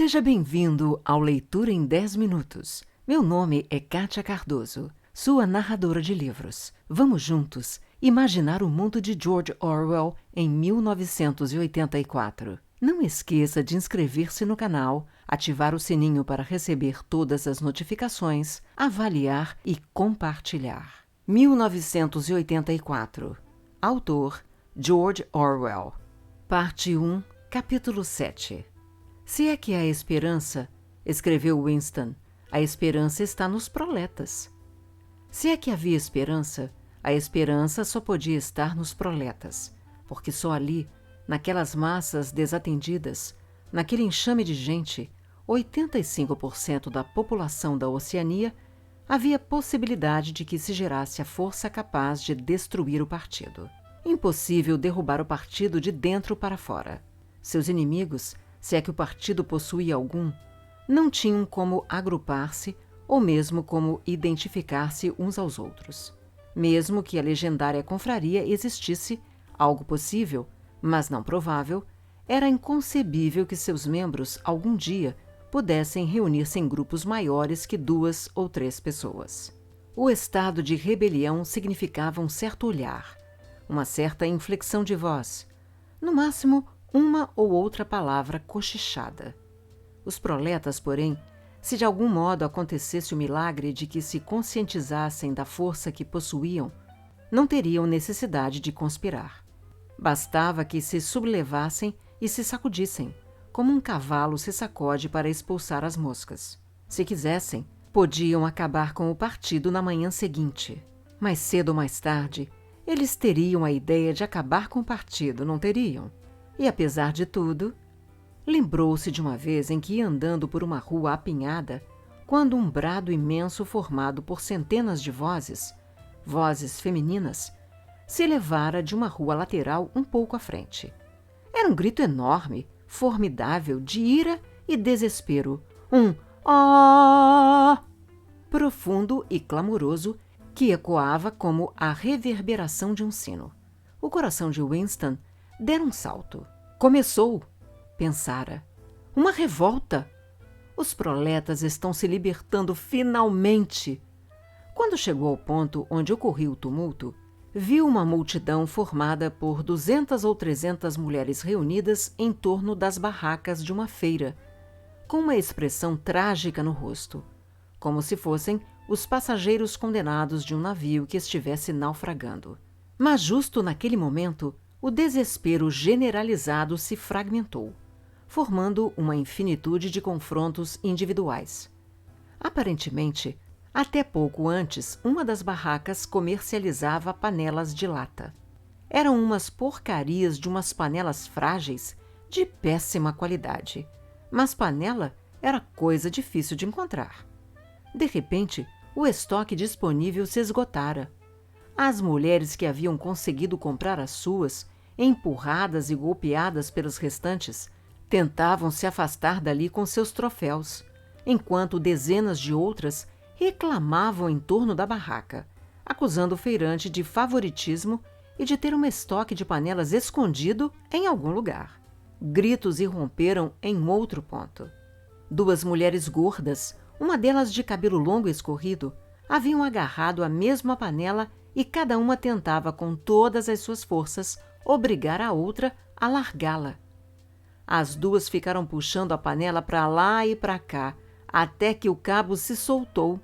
Seja bem-vindo ao Leitura em 10 Minutos. Meu nome é Kátia Cardoso, sua narradora de livros. Vamos juntos imaginar o mundo de George Orwell em 1984. Não esqueça de inscrever-se no canal, ativar o sininho para receber todas as notificações, avaliar e compartilhar. 1984. Autor George Orwell. Parte 1, Capítulo 7. Se é que há esperança, escreveu Winston, a esperança está nos proletas. Se é que havia esperança, a esperança só podia estar nos proletas, porque só ali, naquelas massas desatendidas, naquele enxame de gente, 85% da população da Oceania, havia possibilidade de que se gerasse a força capaz de destruir o partido. Impossível derrubar o partido de dentro para fora. Seus inimigos, se é que o partido possuía algum, não tinham como agrupar-se ou mesmo como identificar-se uns aos outros. Mesmo que a legendária confraria existisse, algo possível, mas não provável, era inconcebível que seus membros, algum dia, pudessem reunir-se em grupos maiores que 2 ou 3 pessoas. O estado de rebelião significava um certo olhar, uma certa inflexão de voz, no máximo uma ou outra palavra cochichada. Os proletas, porém, se de algum modo acontecesse o milagre de que se conscientizassem da força que possuíam, não teriam necessidade de conspirar. Bastava que se sublevassem e se sacudissem, como um cavalo se sacode para expulsar as moscas. Se quisessem, podiam acabar com o partido na manhã seguinte. Mais cedo ou mais tarde, eles teriam a ideia de acabar com o partido, não teriam? E, apesar de tudo, lembrou-se de uma vez em que ia andando por uma rua apinhada, quando um brado imenso formado por centenas de vozes femininas, se elevara de uma rua lateral um pouco à frente. Era um grito enorme, formidável, de ira e desespero, um "ó" profundo e clamoroso que ecoava como a reverberação de um sino. O coração de Winston dera um salto. Começou, pensara. Uma revolta. Os proletas estão se libertando finalmente. Quando chegou ao ponto onde ocorria o tumulto, viu uma multidão formada por 200 ou 300 mulheres reunidas em torno das barracas de uma feira, com uma expressão trágica no rosto, como se fossem os passageiros condenados de um navio que estivesse naufragando. Mas justo naquele momento, o desespero generalizado se fragmentou, formando uma infinitude de confrontos individuais. Aparentemente, até pouco antes, uma das barracas comercializava panelas de lata. Eram umas porcarias de umas panelas frágeis, de péssima qualidade. Mas panela era coisa difícil de encontrar. De repente, o estoque disponível se esgotara. As mulheres que haviam conseguido comprar as suas, empurradas e golpeadas pelos restantes, tentavam se afastar dali com seus troféus, enquanto dezenas de outras reclamavam em torno da barraca, acusando o feirante de favoritismo e de ter um estoque de panelas escondido em algum lugar. Gritos irromperam em outro ponto. 2 mulheres gordas, uma delas de cabelo longo e escorrido, haviam agarrado a mesma panela e cada uma tentava com todas as suas forças obrigar a outra a largá-la. As 2 ficaram puxando a panela para lá e para cá, até que o cabo se soltou.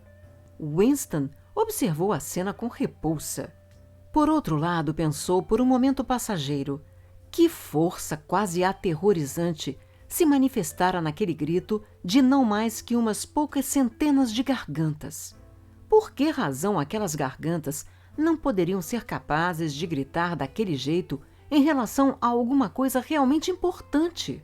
Winston observou a cena com repulsa. Por outro lado, pensou por um momento passageiro, que força quase aterrorizante se manifestara naquele grito de não mais que umas poucas centenas de gargantas. Por que razão aquelas gargantas não poderiam ser capazes de gritar daquele jeito em relação a alguma coisa realmente importante?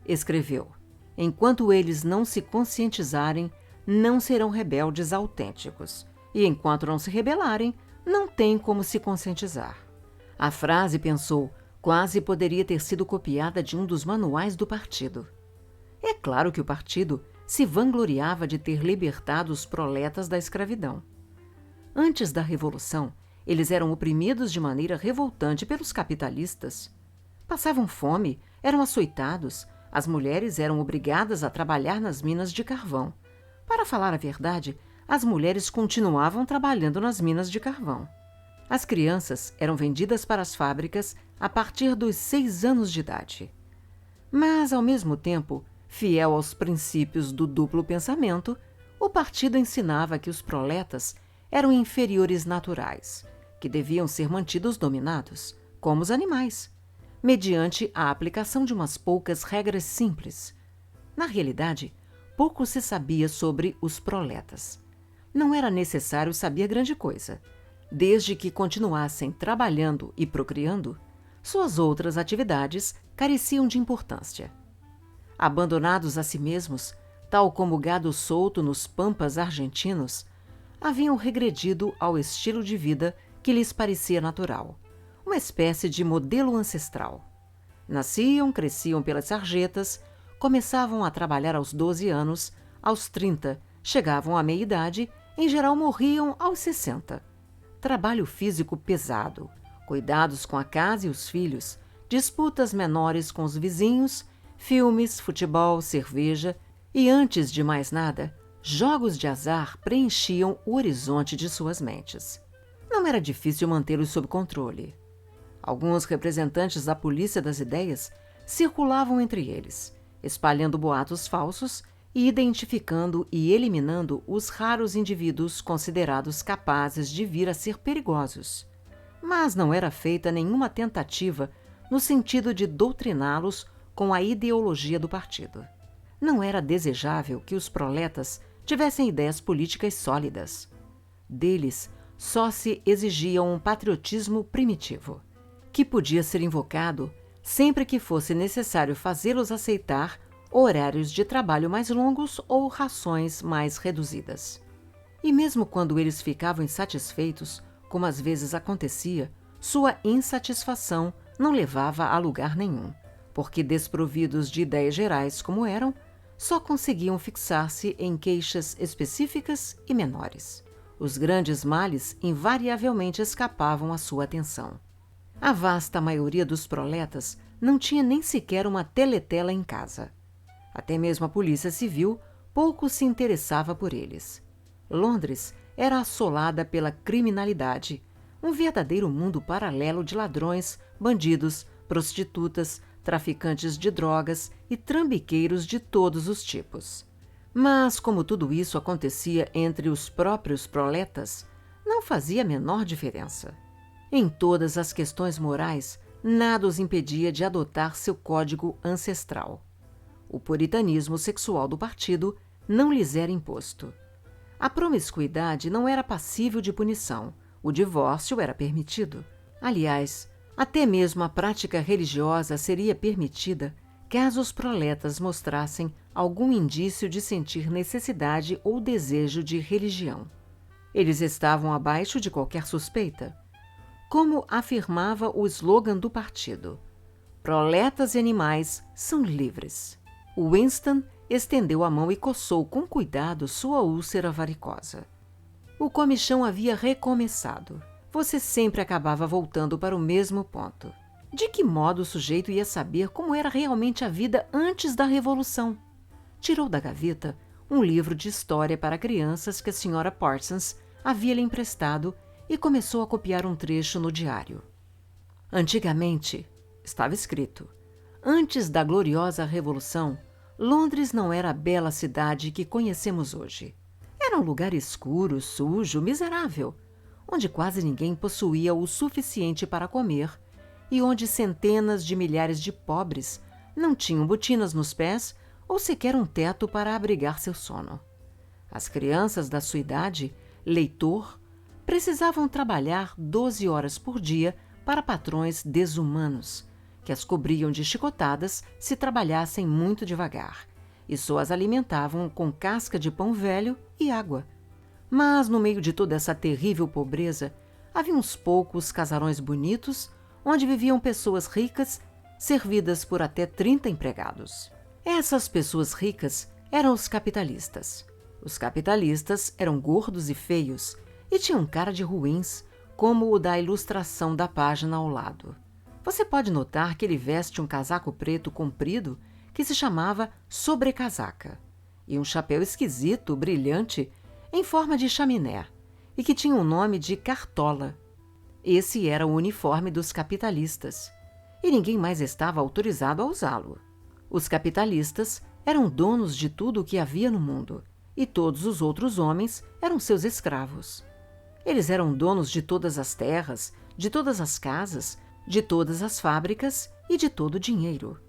Escreveu: enquanto eles não se conscientizarem, não serão rebeldes autênticos. E enquanto não se rebelarem, não tem como se conscientizar. A frase, pensou, quase poderia ter sido copiada de um dos manuais do partido. É claro que o partido se vangloriava de ter libertado os proletas da escravidão. Antes da Revolução, eles eram oprimidos de maneira revoltante pelos capitalistas. Passavam fome, eram açoitados, As mulheres eram obrigadas a trabalhar nas minas de carvão. Para falar a verdade, as mulheres continuavam trabalhando nas minas de carvão. As crianças eram vendidas para as fábricas a partir dos 6 anos de idade. Mas, ao mesmo tempo, fiel aos princípios do duplo pensamento, o partido ensinava que os proletas eram inferiores naturais, que deviam ser mantidos dominados, como os animais, mediante a aplicação de umas poucas regras simples. Na realidade, pouco se sabia sobre os proletas. Não era necessário saber grande coisa. Desde que continuassem trabalhando e procriando, suas outras atividades careciam de importância. Abandonados a si mesmos, tal como o gado solto nos pampas argentinos, haviam regredido ao estilo de vida que lhes parecia natural, uma espécie de modelo ancestral. Nasciam, cresciam pelas sarjetas, começavam a trabalhar aos 12 anos, aos 30, chegavam à meia-idade, em geral morriam aos 60. Trabalho físico pesado, cuidados com a casa e os filhos, disputas menores com os vizinhos, filmes, futebol, cerveja e, antes de mais nada, jogos de azar preenchiam o horizonte de suas mentes. Não era difícil mantê-los sob controle. Alguns representantes da polícia das ideias circulavam entre eles, espalhando boatos falsos e identificando e eliminando os raros indivíduos considerados capazes de vir a ser perigosos. Mas não era feita nenhuma tentativa no sentido de doutriná-los com a ideologia do partido. Não era desejável que os proletas tivessem ideias políticas sólidas. Deles só se exigia um patriotismo primitivo, que podia ser invocado sempre que fosse necessário fazê-los aceitar horários de trabalho mais longos ou rações mais reduzidas. E mesmo quando eles ficavam insatisfeitos, como às vezes acontecia, sua insatisfação não levava a lugar nenhum, porque, desprovidos de ideias gerais como eram, só conseguiam fixar-se em queixas específicas e menores. Os grandes males invariavelmente escapavam à sua atenção. A vasta maioria dos proletas não tinha nem sequer uma teletela em casa. Até mesmo a polícia civil pouco se interessava por eles. Londres era assolada pela criminalidade, um verdadeiro mundo paralelo de ladrões, bandidos, prostitutas, traficantes de drogas e trambiqueiros de todos os tipos. Mas, como tudo isso acontecia entre os próprios proletas, não fazia a menor diferença. Em todas as questões morais, nada os impedia de adotar seu código ancestral. O puritanismo sexual do partido não lhes era imposto. A promiscuidade não era passível de punição, o divórcio era permitido. Aliás, até mesmo a prática religiosa seria permitida caso os proletas mostrassem algum indício de sentir necessidade ou desejo de religião. Eles estavam abaixo de qualquer suspeita. Como afirmava o slogan do partido, proletas e animais são livres. Winston estendeu a mão e coçou com cuidado sua úlcera varicosa. O comichão havia recomeçado. Você sempre acabava voltando para o mesmo ponto. De que modo o sujeito ia saber como era realmente a vida antes da Revolução? Tirou da gaveta um livro de história para crianças que a Sra. Parsons havia lhe emprestado e começou a copiar um trecho no diário. Antigamente, estava escrito, antes da gloriosa Revolução, Londres não era a bela cidade que conhecemos hoje. Era um lugar escuro, sujo, miserável, onde quase ninguém possuía o suficiente para comer e onde centenas de milhares de pobres não tinham botinas nos pés ou sequer um teto para abrigar seu sono. As crianças da sua idade, leitor, precisavam trabalhar 12 horas por dia para patrões desumanos, que as cobriam de chicotadas se trabalhassem muito devagar, e só as alimentavam com casca de pão velho e água. Mas, no meio de toda essa terrível pobreza, havia uns poucos casarões bonitos, onde viviam pessoas ricas, servidas por até 30 empregados. Essas pessoas ricas eram os capitalistas. Os capitalistas eram gordos e feios, e tinham cara de ruins, como o da ilustração da página ao lado. Você pode notar que ele veste um casaco preto comprido que se chamava sobrecasaca, e um chapéu esquisito, brilhante, em forma de chaminé, e que tinha o nome de cartola. Esse era o uniforme dos capitalistas, e ninguém mais estava autorizado a usá-lo. Os capitalistas eram donos de tudo o que havia no mundo, e todos os outros homens eram seus escravos. Eles eram donos de todas as terras, de todas as casas, de todas as fábricas e de todo o dinheiro.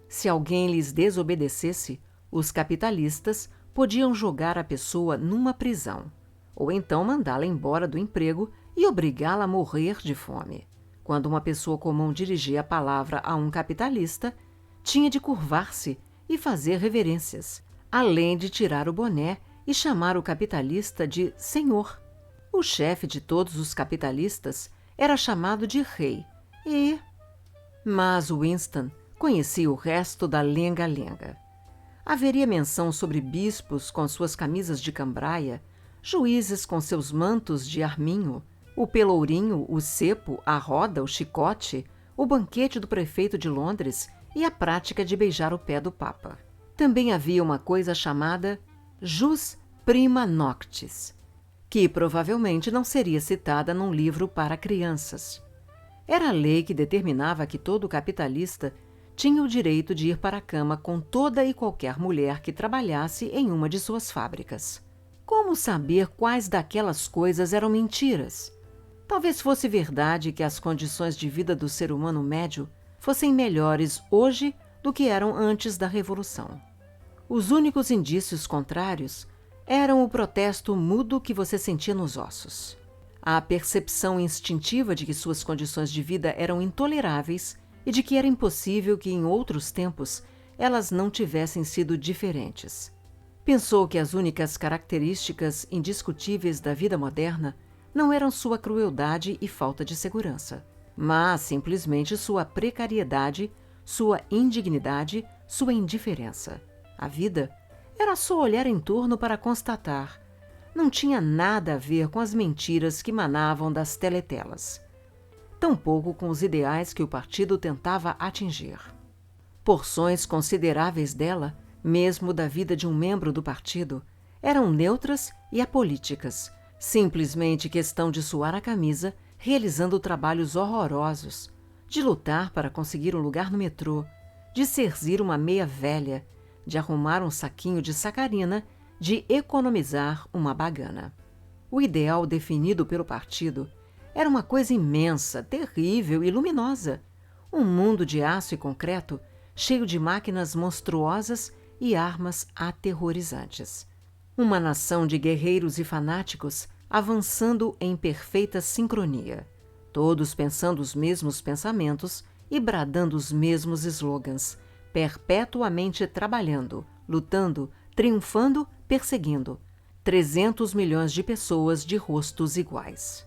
Se alguém lhes desobedecesse, os capitalistas podiam jogar a pessoa numa prisão, ou então mandá-la embora do emprego e obrigá-la a morrer de fome. Quando uma pessoa comum dirigia a palavra a um capitalista, tinha de curvar-se e fazer reverências, além de tirar o boné e chamar o capitalista de senhor. O chefe de todos os capitalistas era chamado de rei e... Mas Winston conhecia o resto da lenga-lenga. Haveria menção sobre bispos com suas camisas de cambraia, juízes com seus mantos de arminho, o pelourinho, o cepo, a roda, o chicote, o banquete do prefeito de Londres e a prática de beijar o pé do Papa. Também havia uma coisa chamada jus prima noctis, que provavelmente não seria citada num livro para crianças. Era a lei que determinava que todo capitalista tinha o direito de ir para a cama com toda e qualquer mulher que trabalhasse em uma de suas fábricas. Como saber quais daquelas coisas eram mentiras? Talvez fosse verdade que as condições de vida do ser humano médio fossem melhores hoje do que eram antes da Revolução. Os únicos indícios contrários eram o protesto mudo que você sentia nos ossos, a percepção instintiva de que suas condições de vida eram intoleráveis e de que era impossível que em outros tempos elas não tivessem sido diferentes. Pensou que as únicas características indiscutíveis da vida moderna não eram sua crueldade e falta de segurança, mas simplesmente sua precariedade, sua indignidade, sua indiferença. A vida era só olhar em torno para constatar. Não tinha nada a ver com as mentiras que manavam das teletelas, tampouco com os ideais que o partido tentava atingir. Porções consideráveis dela, mesmo da vida de um membro do partido, eram neutras e apolíticas, simplesmente questão de suar a camisa, realizando trabalhos horrorosos, de lutar para conseguir um lugar no metrô, de cerzir uma meia velha, de arrumar um saquinho de sacarina, de economizar uma bagana. O ideal definido pelo partido era uma coisa imensa, terrível e luminosa. Um mundo de aço e concreto, cheio de máquinas monstruosas e armas aterrorizantes. Uma nação de guerreiros e fanáticos avançando em perfeita sincronia, todos pensando os mesmos pensamentos e bradando os mesmos slogans, perpetuamente trabalhando, lutando, triunfando, perseguindo. 300 milhões de pessoas de rostos iguais.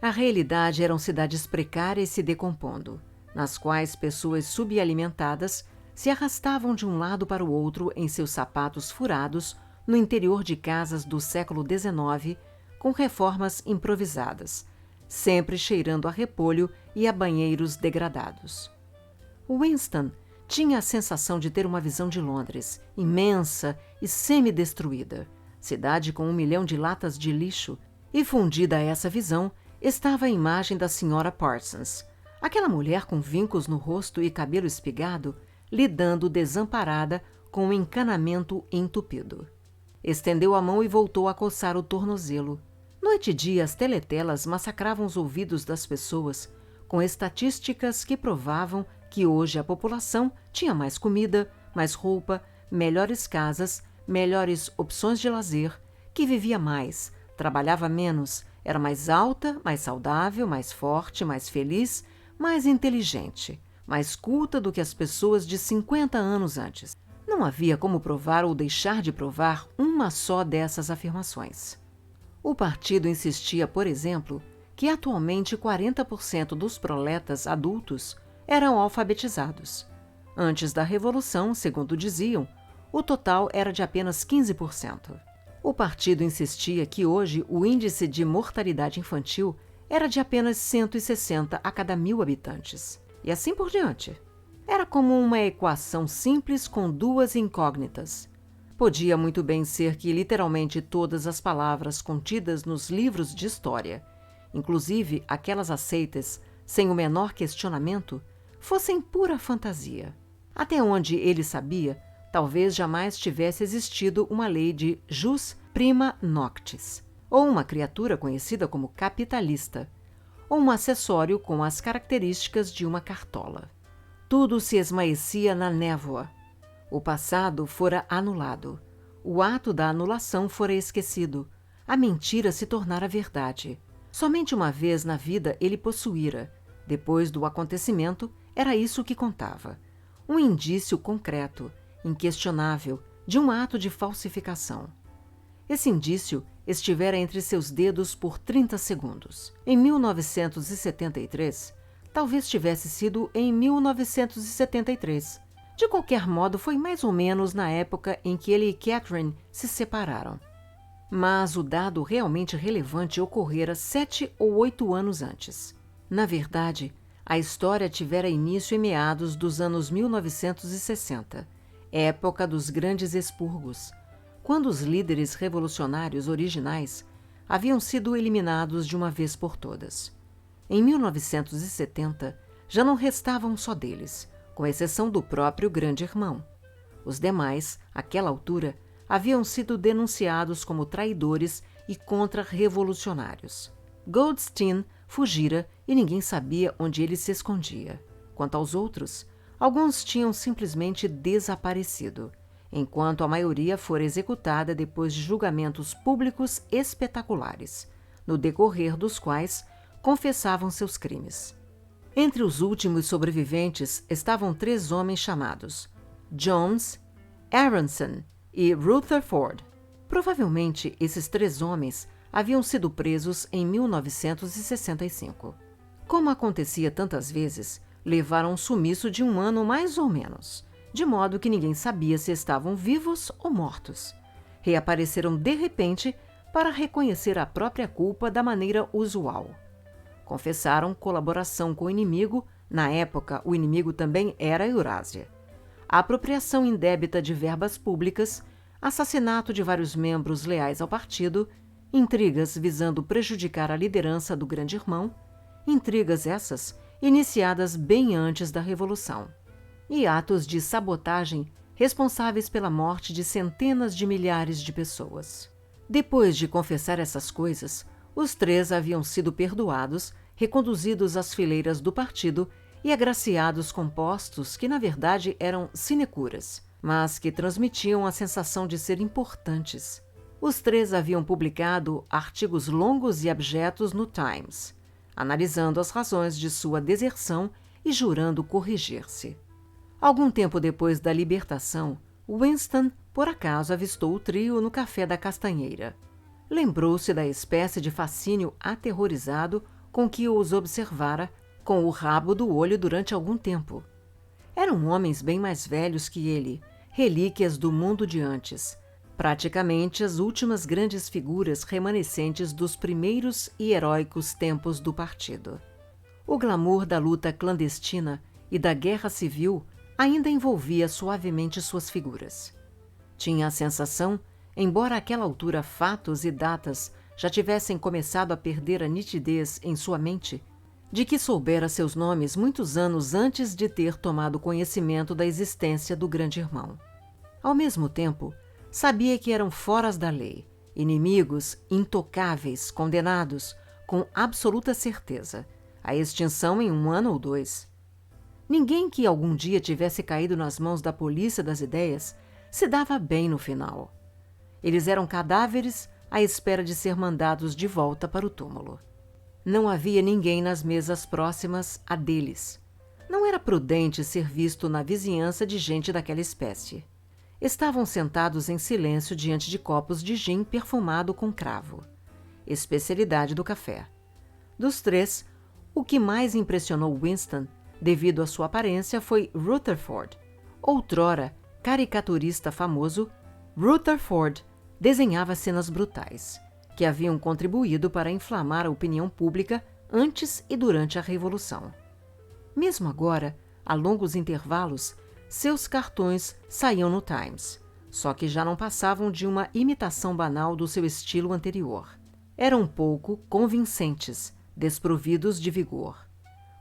A realidade eram cidades precárias se decompondo, nas quais pessoas subalimentadas se arrastavam de um lado para o outro em seus sapatos furados no interior de casas do século XIX, com reformas improvisadas, sempre cheirando a repolho e a banheiros degradados. Winston tinha a sensação de ter uma visão de Londres, imensa e semi-destruída, cidade com 1 milhão de latas de lixo, e fundida a essa visão estava a imagem da Sra. Parsons, aquela mulher com vincos no rosto e cabelo espigado, lidando desamparada com um encanamento entupido. Estendeu a mão e voltou a coçar o tornozelo. Noite e dia as teletelas massacravam os ouvidos das pessoas com estatísticas que provavam que hoje a população tinha mais comida, mais roupa, melhores casas, melhores opções de lazer, que vivia mais, trabalhava menos, era mais alta, mais saudável, mais forte, mais feliz, mais inteligente, mais culta do que as pessoas de 50 anos antes. Não havia como provar ou deixar de provar uma só dessas afirmações. O partido insistia, por exemplo, que atualmente 40% dos proletas adultos eram alfabetizados. Antes da Revolução, segundo diziam, o total era de apenas 15%. O partido insistia que hoje o índice de mortalidade infantil era de apenas 160 a cada 1.000 habitantes. E assim por diante. Era como uma equação simples com duas incógnitas. Podia muito bem ser que literalmente todas as palavras contidas nos livros de história, inclusive aquelas aceitas sem o menor questionamento, fossem pura fantasia. Até onde ele sabia, talvez jamais tivesse existido uma lei de jus prima noctis, ou uma criatura conhecida como capitalista, ou um acessório com as características de uma cartola. Tudo se esmaecia na névoa. O passado fora anulado. O ato da anulação fora esquecido. A mentira se tornara verdade. Somente uma vez na vida ele possuíra. Depois do acontecimento, era isso que contava. Um indício concreto, inquestionável, de um ato de falsificação. Esse indício estivera entre seus dedos por 30 segundos. Em 1973, talvez tivesse sido em 1973. De qualquer modo, foi mais ou menos na época em que ele e Catherine se separaram. Mas o dado realmente relevante ocorrera 7 ou 8 anos antes. Na verdade, a história tivera início em meados dos anos 1960, época dos grandes expurgos, quando os líderes revolucionários originais haviam sido eliminados de uma vez por todas. Em 1970, já não restava um só deles, com exceção do próprio Grande Irmão. Os demais, àquela altura, haviam sido denunciados como traidores e contra-revolucionários. Goldstein fugira e ninguém sabia onde ele se escondia. Quanto aos outros, alguns tinham simplesmente desaparecido, enquanto a maioria fora executada depois de julgamentos públicos espetaculares, no decorrer dos quais confessavam seus crimes. Entre os últimos sobreviventes estavam 3 homens chamados Jones, Aronson e Rutherford. Provavelmente esses 3 homens haviam sido presos em 1965. Como acontecia tantas vezes, levaram um sumiço de 1 ano mais ou menos, de modo que ninguém sabia se estavam vivos ou mortos. Reapareceram de repente para reconhecer a própria culpa da maneira usual. Confessaram colaboração com o inimigo, na época o inimigo também era a Eurásia, a apropriação indébita de verbas públicas, assassinato de vários membros leais ao partido, intrigas visando prejudicar a liderança do Grande Irmão, intrigas essas iniciadas bem antes da Revolução, e atos de sabotagem responsáveis pela morte de centenas de milhares de pessoas. Depois de confessar essas coisas, os 3 haviam sido perdoados, reconduzidos às fileiras do partido e agraciados com postos que, na verdade, eram sinecuras, mas que transmitiam a sensação de ser importantes. Os 3 haviam publicado artigos longos e abjetos no Times, analisando as razões de sua deserção e jurando corrigir-se. Algum tempo depois da libertação, Winston, por acaso, avistou o trio no Café da Castanheira. Lembrou-se da espécie de fascínio aterrorizado com que os observara com o rabo do olho durante algum tempo. Eram homens bem mais velhos que ele, relíquias do mundo de antes, praticamente as últimas grandes figuras remanescentes dos primeiros e heróicos tempos do partido. O glamour da luta clandestina e da guerra civil ainda envolvia suavemente suas figuras. Tinha a sensação, embora àquela altura fatos e datas já tivessem começado a perder a nitidez em sua mente, de que soubera seus nomes muitos anos antes de ter tomado conhecimento da existência do Grande Irmão. Ao mesmo tempo, sabia que eram foras da lei, inimigos intocáveis, condenados, com absoluta certeza, à extinção em 1 ano ou 2. Ninguém que algum dia tivesse caído nas mãos da polícia das ideias se dava bem no final. Eles eram cadáveres à espera de ser mandados de volta para o túmulo. Não havia ninguém nas mesas próximas a deles. Não era prudente ser visto na vizinhança de gente daquela espécie. Estavam sentados em silêncio diante de copos de gin perfumado com cravo, especialidade do café. Dos 3, o que mais impressionou Winston, devido à sua aparência, foi Rutherford. Outrora caricaturista famoso, Rutherford desenhava cenas brutais, que haviam contribuído para inflamar a opinião pública antes e durante a Revolução. Mesmo agora, a longos intervalos, seus cartões saíam no Times, só que já não passavam de uma imitação banal do seu estilo anterior. Eram pouco convincentes, desprovidos de vigor.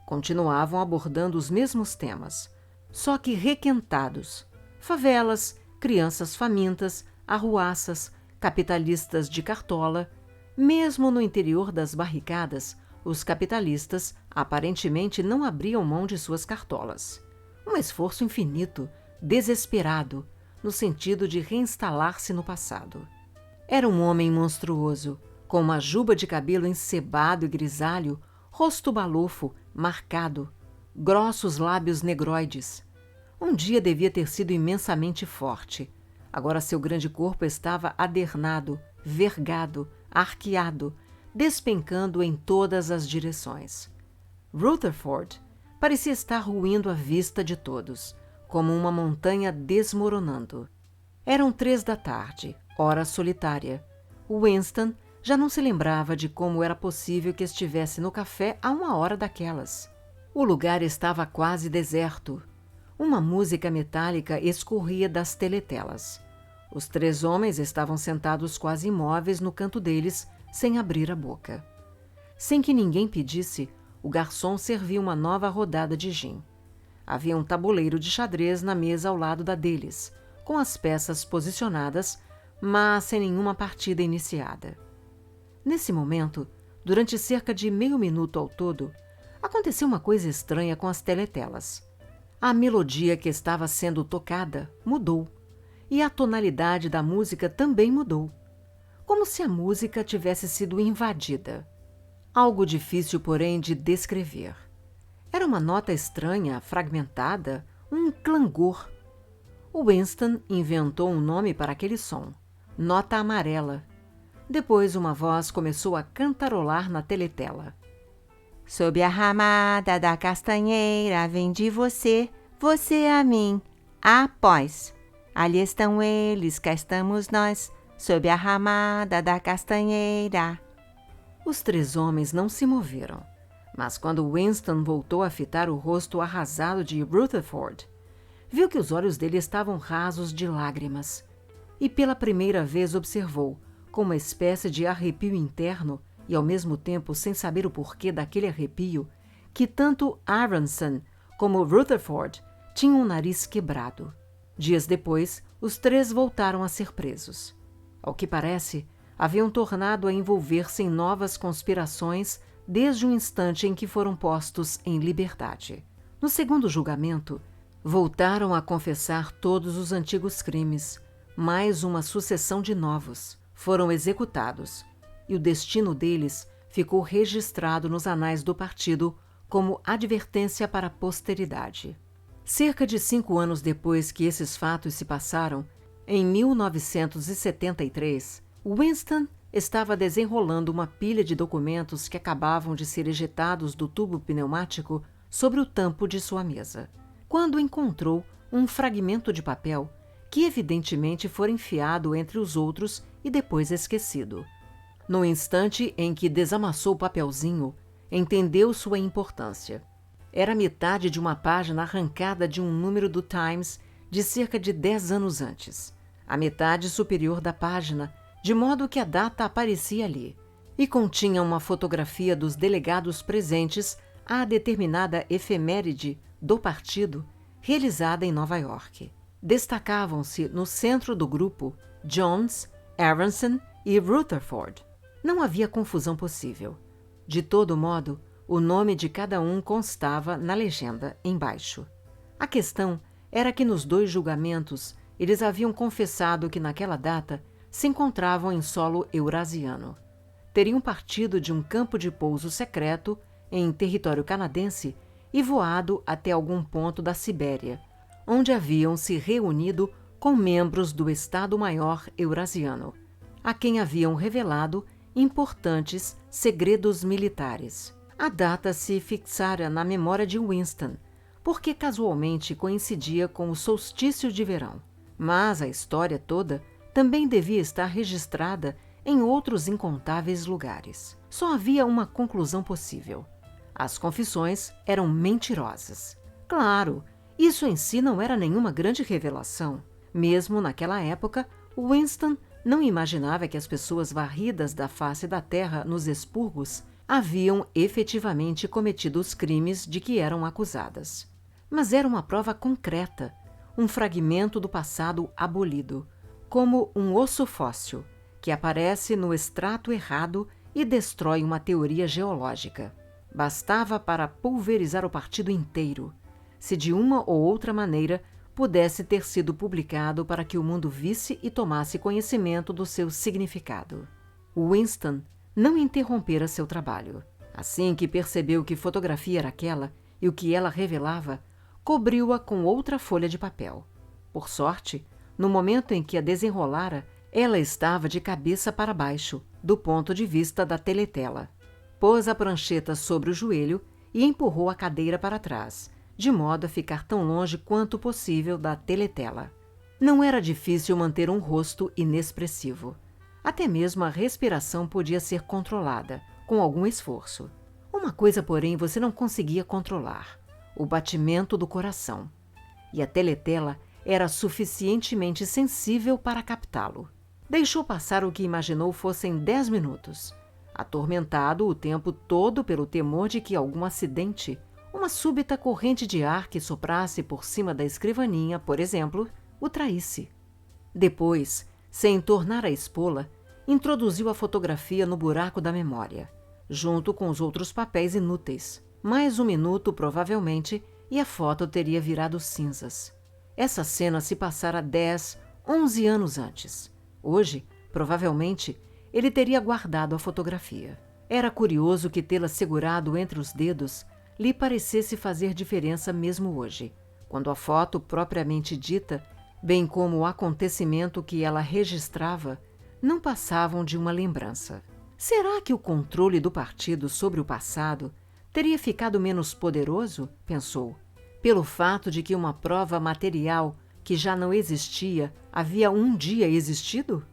Continuavam abordando os mesmos temas, só que requentados: favelas, crianças famintas, arruaças, capitalistas de cartola. Mesmo no interior das barricadas, os capitalistas aparentemente não abriam mão de suas cartolas. Um esforço infinito, desesperado, no sentido de reinstalar-se no passado. Era um homem monstruoso, com uma juba de cabelo encebado e grisalho, rosto balofo, marcado, grossos lábios negroides. Um dia devia ter sido imensamente forte. Agora seu grande corpo estava adernado, vergado, arqueado, despencando em todas as direções. Rutherford parecia estar ruindo à vista de todos, como uma montanha desmoronando. Eram 3 da tarde, hora solitária. Winston já não se lembrava de como era possível que estivesse no café a 1 hora daquelas. O lugar estava quase deserto. Uma música metálica escorria das teletelas. Os 3 homens estavam sentados quase imóveis no canto deles, sem abrir a boca. Sem que ninguém pedisse, o garçom serviu uma nova rodada de gin. Havia um tabuleiro de xadrez na mesa ao lado da deles, com as peças posicionadas, mas sem nenhuma partida iniciada. Nesse momento, durante cerca de meio minuto ao todo, aconteceu uma coisa estranha com as teletelas. A melodia que estava sendo tocada mudou, e a tonalidade da música também mudou, como se a música tivesse sido invadida. Algo difícil, porém, de descrever. Era uma nota estranha, fragmentada, um clangor. Winston inventou um nome para aquele som: nota amarela. Depois uma voz começou a cantarolar na teletela. Sob a ramada da castanheira vem de você, você a mim, após. Ali estão eles, cá estamos nós, sob a ramada da castanheira. Os 3 homens não se moveram, mas quando Winston voltou a fitar o rosto arrasado de Rutherford, viu que os olhos dele estavam rasos de lágrimas, e pela primeira vez observou, com uma espécie de arrepio interno e ao mesmo tempo sem saber o porquê daquele arrepio, que tanto Aronson como Rutherford tinham o nariz quebrado. Dias depois, os 3 voltaram a ser presos. Ao que parece, haviam tornado a envolver-se em novas conspirações desde o instante em que foram postos em liberdade. No segundo julgamento, voltaram a confessar todos os antigos crimes, mais uma sucessão de novos. Foram executados, e o destino deles ficou registrado nos anais do partido como advertência para a posteridade. Cerca de 5 anos depois que esses fatos se passaram, em 1973, Winston estava desenrolando uma pilha de documentos que acabavam de ser ejetados do tubo pneumático sobre o tampo de sua mesa, quando encontrou um fragmento de papel que evidentemente fora enfiado entre os outros e depois esquecido. No instante em que desamassou o papelzinho, entendeu sua importância. Era metade de uma página arrancada de um número do Times de cerca de 10 anos antes. A metade superior da página, de modo que a data aparecia ali, e continha uma fotografia dos delegados presentes à determinada efeméride do partido realizada em Nova York. Destacavam-se no centro do grupo Jones, Aronson e Rutherford. Não havia confusão possível. De todo modo, o nome de cada um constava na legenda embaixo. A questão era que nos 2 julgamentos eles haviam confessado que naquela data se encontravam em solo eurasiano. Teriam partido de um campo de pouso secreto em território canadense e voado até algum ponto da Sibéria, onde haviam se reunido com membros do Estado-Maior Eurasiano, a quem haviam revelado importantes segredos militares. A data se fixara na memória de Winston, porque casualmente coincidia com o solstício de verão. Mas a história toda também devia estar registrada em outros incontáveis lugares. Só havia uma conclusão possível. As confissões eram mentirosas. Claro, isso em si não era nenhuma grande revelação. Mesmo naquela época, Winston não imaginava que as pessoas varridas da face da terra nos expurgos haviam efetivamente cometido os crimes de que eram acusadas. Mas era uma prova concreta, um fragmento do passado abolido, como um osso fóssil, que aparece no extrato errado e destrói uma teoria geológica. Bastava para pulverizar o partido inteiro, se de uma ou outra maneira pudesse ter sido publicado para que o mundo visse e tomasse conhecimento do seu significado. Winston não interrompera seu trabalho. Assim que percebeu que fotografia era aquela e o que ela revelava, cobriu-a com outra folha de papel. Por sorte, no momento em que a desenrolara, ela estava de cabeça para baixo, do ponto de vista da teletela. Pôs a prancheta sobre o joelho e empurrou a cadeira para trás, de modo a ficar tão longe quanto possível da teletela. Não era difícil manter um rosto inexpressivo. Até mesmo a respiração podia ser controlada, com algum esforço. Uma coisa, porém, você não conseguia controlar: o batimento do coração. E a teletela era suficientemente sensível para captá-lo. Deixou passar o que imaginou fossem 10 minutos, atormentado o tempo todo pelo temor de que algum acidente, uma súbita corrente de ar que soprasse por cima da escrivaninha, por exemplo, o traísse. Depois, sem tornar a expô-la, introduziu a fotografia no buraco da memória, junto com os outros papéis inúteis. Mais um minuto, provavelmente, e a foto teria virado cinzas. Essa cena se passara 10, 11 anos antes. Hoje, provavelmente, ele teria guardado a fotografia. Era curioso que tê-la segurado entre os dedos lhe parecesse fazer diferença mesmo hoje, quando a foto propriamente dita, bem como o acontecimento que ela registrava, não passavam de uma lembrança. Será que o controle do partido sobre o passado teria ficado menos poderoso? Pensou, pelo fato de que uma prova material que já não existia havia um dia existido?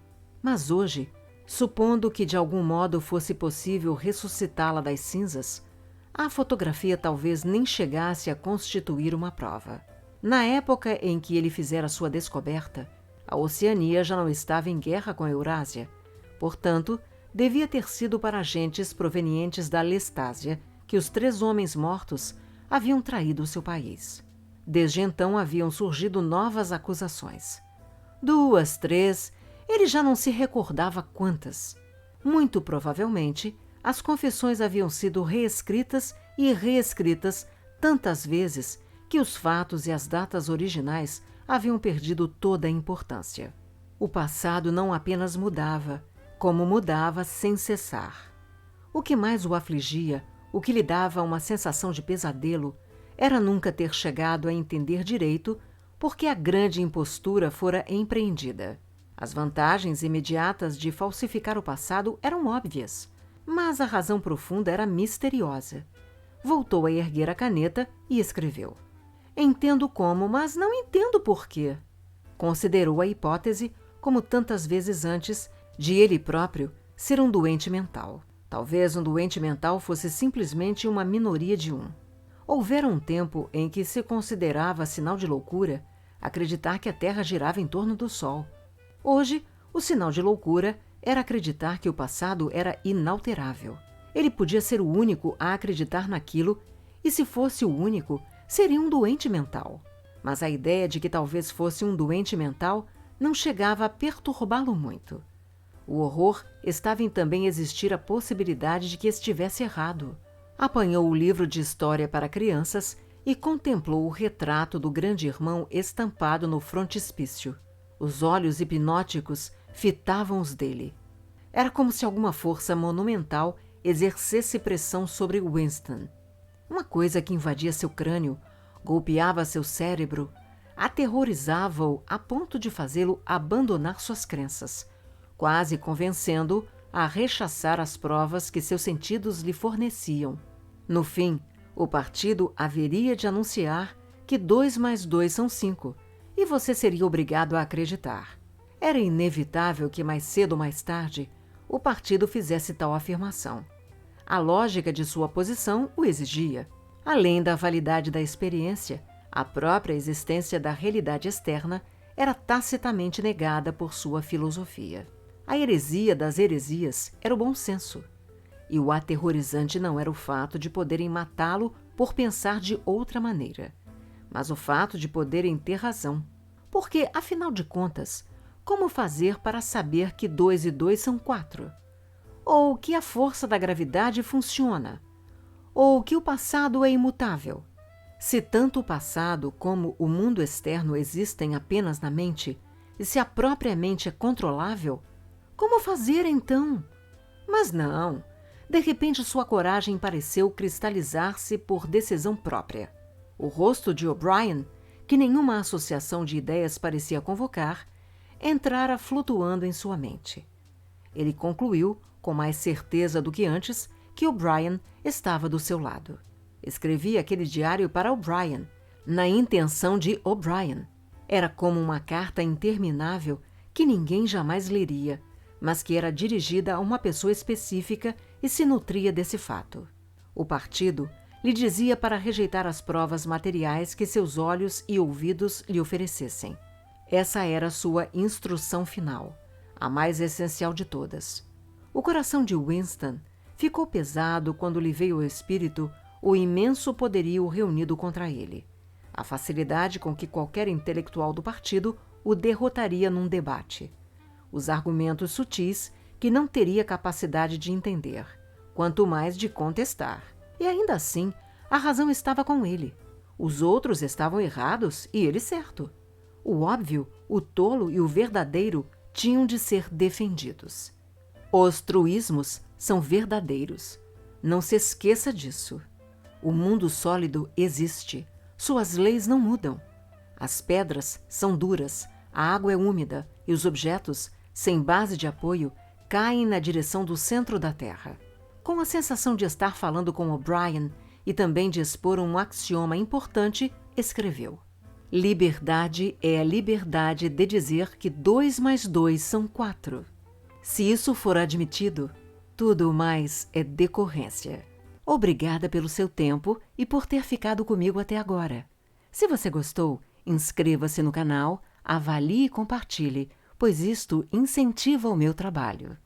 Mas hoje, supondo que de algum modo fosse possível ressuscitá-la das cinzas, a fotografia talvez nem chegasse a constituir uma prova. Na época em que ele fizera sua descoberta, a Oceania já não estava em guerra com a Eurásia. Portanto, devia ter sido para agentes provenientes da Lestásia que os 3 homens mortos haviam traído seu país. Desde então haviam surgido novas acusações. 2, 3, ele já não se recordava quantas. Muito provavelmente, as confissões haviam sido reescritas e reescritas tantas vezes que os fatos e as datas originais haviam perdido toda a importância. O passado não apenas mudava, como mudava sem cessar. O que mais o afligia, o que lhe dava uma sensação de pesadelo, era nunca ter chegado a entender direito porque a grande impostura fora empreendida. As vantagens imediatas de falsificar o passado eram óbvias, mas a razão profunda era misteriosa. Voltou a erguer a caneta e escreveu. Entendo como, mas não entendo por quê. Considerou a hipótese, como tantas vezes antes, de ele próprio ser um doente mental. Talvez um doente mental fosse simplesmente uma minoria de um. Houvera um tempo em que se considerava sinal de loucura acreditar que a Terra girava em torno do Sol. Hoje, o sinal de loucura era acreditar que o passado era inalterável. Ele podia ser o único a acreditar naquilo, e se fosse o único, seria um doente mental. Mas a ideia de que talvez fosse um doente mental não chegava a perturbá-lo muito. O horror estava em também existir a possibilidade de que estivesse errado. Apanhou o livro de história para crianças e contemplou o retrato do grande irmão estampado no frontispício. Os olhos hipnóticos fitavam os dele. Era como se alguma força monumental exercesse pressão sobre Winston. Uma coisa que invadia seu crânio, golpeava seu cérebro, aterrorizava-o a ponto de fazê-lo abandonar suas crenças, quase convencendo-o a rechaçar as provas que seus sentidos lhe forneciam. No fim, o partido haveria de anunciar que 2 mais 2 são 5, e você seria obrigado a acreditar. Era inevitável que mais cedo ou mais tarde o partido fizesse tal afirmação. A lógica de sua posição o exigia. Além da validade da experiência, a própria existência da realidade externa era tacitamente negada por sua filosofia. A heresia das heresias era o bom senso. E o aterrorizante não era o fato de poderem matá-lo por pensar de outra maneira, mas o fato de poderem ter razão. Porque, afinal de contas, como fazer para saber que 2 e 2 são 4? Ou que a força da gravidade funciona? Ou que o passado é imutável? Se tanto o passado como o mundo externo existem apenas na mente, e se a própria mente é controlável, como fazer então? Mas não. De repente sua coragem pareceu cristalizar-se por decisão própria. O rosto de O'Brien, que nenhuma associação de ideias parecia convocar, entrara flutuando em sua mente. Ele concluiu, com mais certeza do que antes, que O'Brien estava do seu lado. Escrevia aquele diário para O'Brien, na intenção de O'Brien. Era como uma carta interminável que ninguém jamais leria, mas que era dirigida a uma pessoa específica e se nutria desse fato. O partido lhe dizia para rejeitar as provas materiais que seus olhos e ouvidos lhe oferecessem. Essa era sua instrução final, a mais essencial de todas. O coração de Winston ficou pesado quando lhe veio ao espírito o imenso poderio reunido contra ele, a facilidade com que qualquer intelectual do partido o derrotaria num debate, os argumentos sutis que não teria capacidade de entender, quanto mais de contestar. E ainda assim, a razão estava com ele. Os outros estavam errados e ele certo. O óbvio, o tolo e o verdadeiro tinham de ser defendidos. Os truísmos são verdadeiros. Não se esqueça disso. O mundo sólido existe. Suas leis não mudam. As pedras são duras, a água é úmida e os objetos, sem base de apoio, caem na direção do centro da Terra. Com a sensação de estar falando com O'Brien e também de expor um axioma importante, escreveu: liberdade é a liberdade de dizer que 2 mais 2 são 4. Se isso for admitido, tudo o mais é decorrência. Obrigada pelo seu tempo e por ter ficado comigo até agora. Se você gostou, inscreva-se no canal, avalie e compartilhe, pois isto incentiva o meu trabalho.